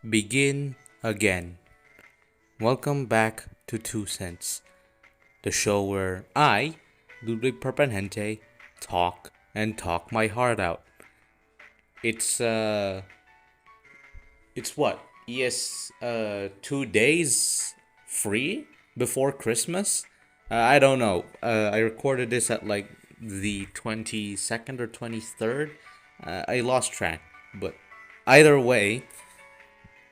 Begin again. Welcome back to Two Cents, the show where I, Ludwig Perpenhente, talk and talk my heart out. It's it's what? Yes, 2 days free before Christmas. I don't know. I recorded this at like the 22nd or 23rd. I lost track, but either way,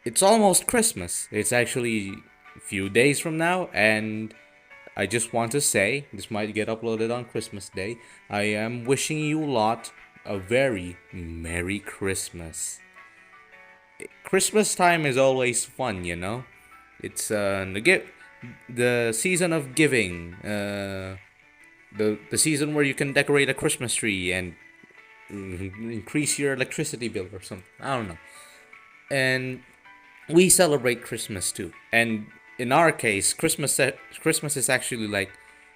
it's almost Christmas. It's actually a few days from now, and I just want to say this might get uploaded on Christmas Day. I am wishing you lot a very Merry Christmas. Christmas time is always fun, you know. It's the season of giving, the season where you can decorate a Christmas tree and increase your electricity bill or something. I don't know. And we celebrate Christmas too. And in our case, Christmas is actually like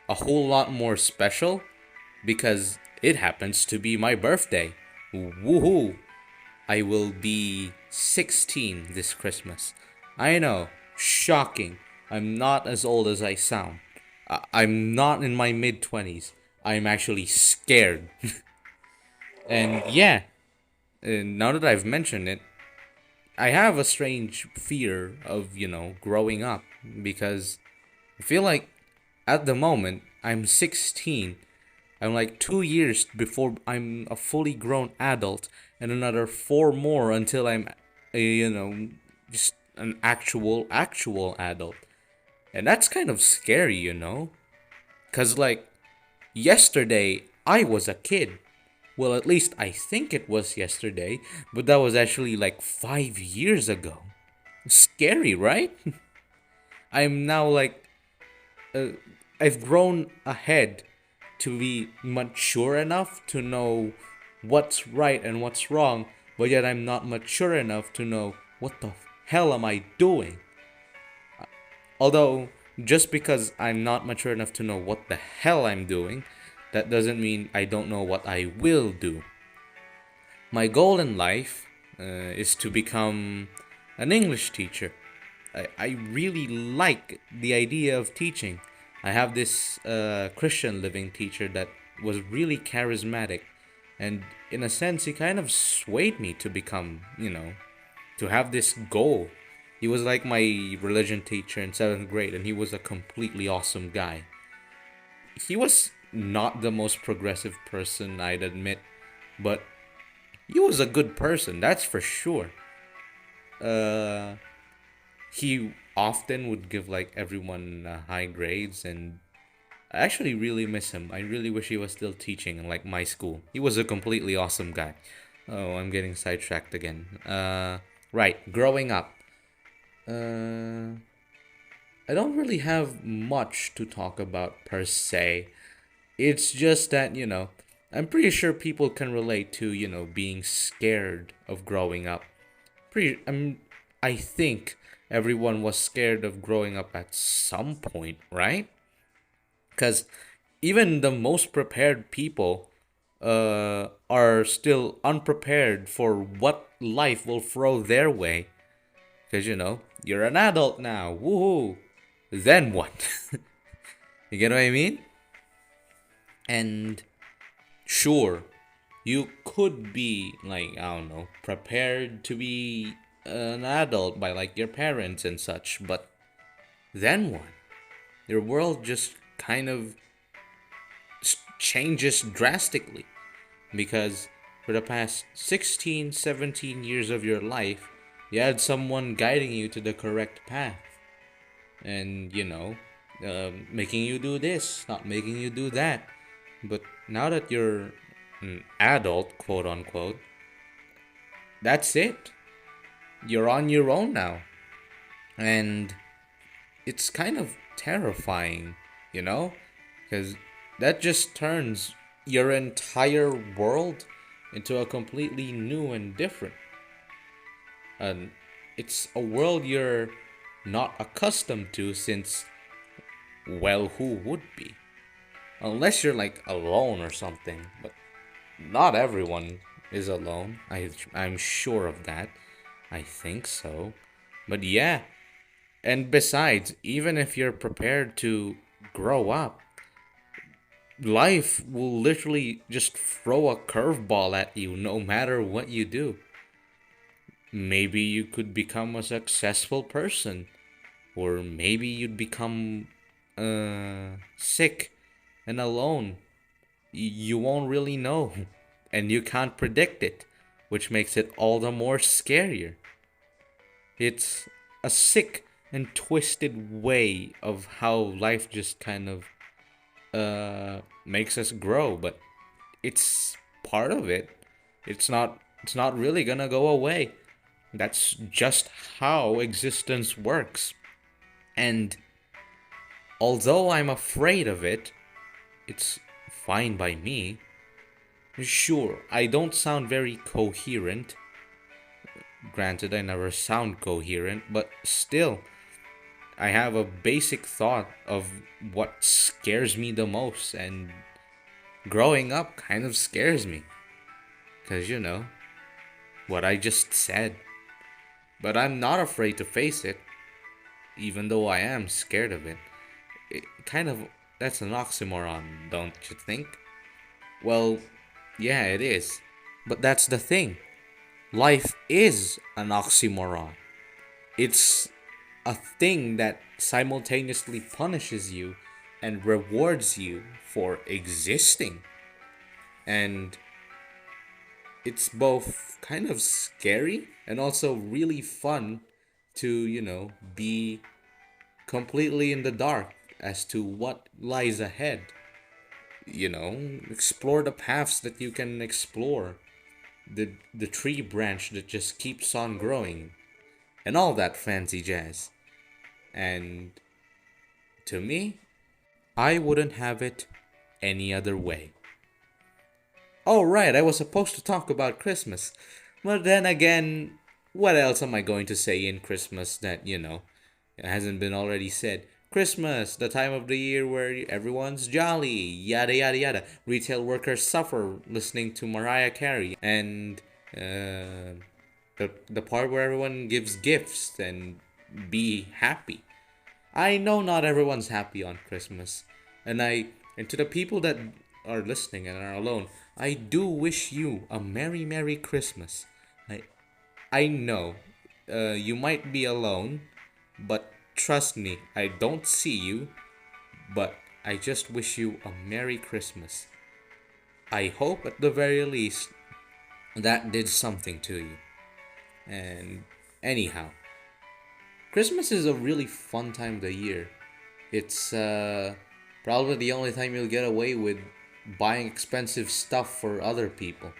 a whole lot more special because it happens to be my birthday. Woohoo! I will be 16 this Christmas. I know, shocking. I'm not as old as I sound. I'm not in my mid 20s. I'm actually scared. And yeah, now that I've mentioned it, I have a strange fear of, growing up because I feel like at the moment I'm 16. I'm like 2 years before I'm a fully grown adult, and another four more until I'm, just an actual adult. And that's kind of scary. Because, like, yesterday I was a kid. Well, at least I think it was yesterday, but that was actually like 5 years ago. Scary, right? I'm now like, uh, I've grown ahead to be mature enough to know what's right and what's wrong, but yet I'm not mature enough to know what the hell am I doing. Although, just because I'm not mature enough to know what the hell I'm doing, that doesn't mean I don't know what I will do. My goal in life is to become an English teacher. I really like the idea of teaching. I have this Christian living teacher that was really charismatic, and in a sense, he kind of swayed me to become, to have this goal. He was like my religion teacher in seventh grade, and he was a completely awesome guy. He was not the most progressive person, I'd admit, but he was a good person, that's for sure. Uh, he often would give like everyone high grades, and I actually really miss him. I really wish he was still teaching in like my school. He was a completely awesome guy. Oh, I'm getting sidetracked again. Right, growing up. Uh, I don't really have much to talk about per se. It's just that, I'm pretty sure people can relate to, being scared of growing up. I think everyone was scared of growing up at some point, right? Because even the most prepared people are still unprepared for what life will throw their way. Because, you're an adult now. Woohoo! Then what? You get what I mean? And sure, you could be, like, I don't know, prepared to be an adult by, like, your parents and such, but then what? Your world just kind of changes drastically because for the past 16, 17 years of your life, you had someone guiding you to the correct path and, making you do this, not making you do that. But now that you're an adult, quote unquote, that's it. You're on your own now. And it's kind of terrifying, you know? Because that just turns your entire world into a completely new and different. And it's a world you're not accustomed to since, well, who would be? Unless you're like alone or something. But not everyone is alone. I'm sure of that. I think so. But yeah, and besides, even if you're prepared to grow up, life will literally just throw a curveball at you no matter what you do. Maybe you could become a successful person, or maybe you'd become sick and alone. You won't really know, and you can't predict it, which makes it all the more scarier. It's a sick and twisted way of how life just kind of makes us grow, but it's part of it. It's not really gonna go away. That's just how existence works. And although I'm afraid of it, it's fine by me. Sure, I don't sound very coherent. Granted, I never sound coherent, but still, I have a basic thought of what scares me the most, and growing up kind of scares me. Because, what I just said. But I'm not afraid to face it, even though I am scared of it. It kind of, that's an oxymoron, don't you think? Well, yeah, it is. But that's the thing. Life is an oxymoron. It's a thing that simultaneously punishes you and rewards you for existing. And it's both kind of scary and also really fun to, be completely in the dark as to what lies ahead. Explore the paths that you can explore, the tree branch that just keeps on growing, and all that fancy jazz. And to me, I wouldn't have it any other way. Oh, right, I was supposed to talk about Christmas. But then again, what else am I going to say in Christmas that, it hasn't been already said? Christmas, the time of the year where everyone's jolly, yada yada yada. Retail workers suffer listening to Mariah Carey, and the part where everyone gives gifts and be happy. I know not everyone's happy on Christmas, and to the people that are listening and are alone, I do wish you a merry Christmas. I I know, you might be alone, but trust me, I don't see you, but I just wish you a merry Christmas. I hope at the very least that did something to you. And anyhow, Christmas is a really fun time of the year. It's probably the only time you'll get away with buying expensive stuff for other people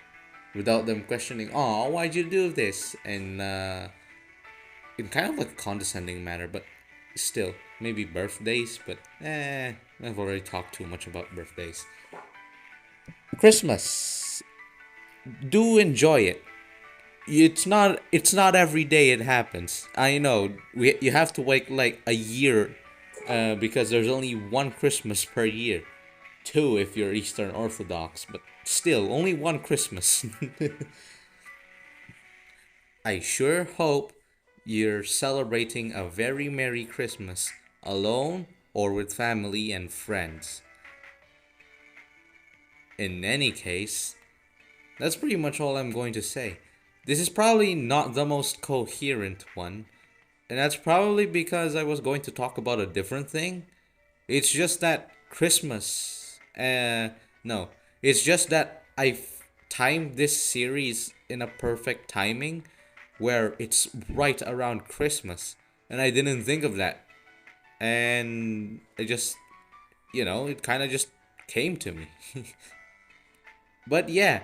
without them questioning, "Oh, why'd you do this?" And in kind of like a condescending manner, but still, maybe birthdays. But I've already talked too much about birthdays. Christmas, do enjoy it. It's not every day it happens. I know you have to wait like a year, because there's only one Christmas per year. Two if you're Eastern Orthodox, but still only one Christmas. I sure hope you're celebrating a very Merry Christmas alone or with family and friends. In any case, that's pretty much all I'm going to say. This is probably not the most coherent one, and that's probably because I was going to talk about a different thing. It's just that Christmas. No. It's just that I've timed this series in a perfect timing where it's right around Christmas. And I didn't think of that. And it just, it kind of just came to me. But yeah,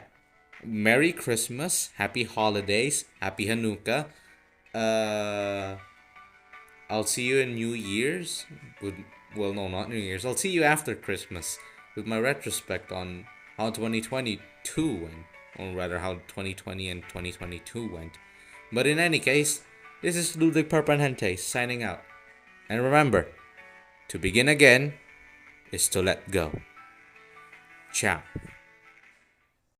Merry Christmas, Happy Holidays, Happy Hanukkah. Uh, I'll see you in New Year's. Well, no, not New Year's. I'll see you after Christmas with my retrospect on how 2022 went, or rather how 2020 and 2022 went. But in any case, this is Ludwig Perpanente signing out. And remember, to begin again is to let go. Ciao.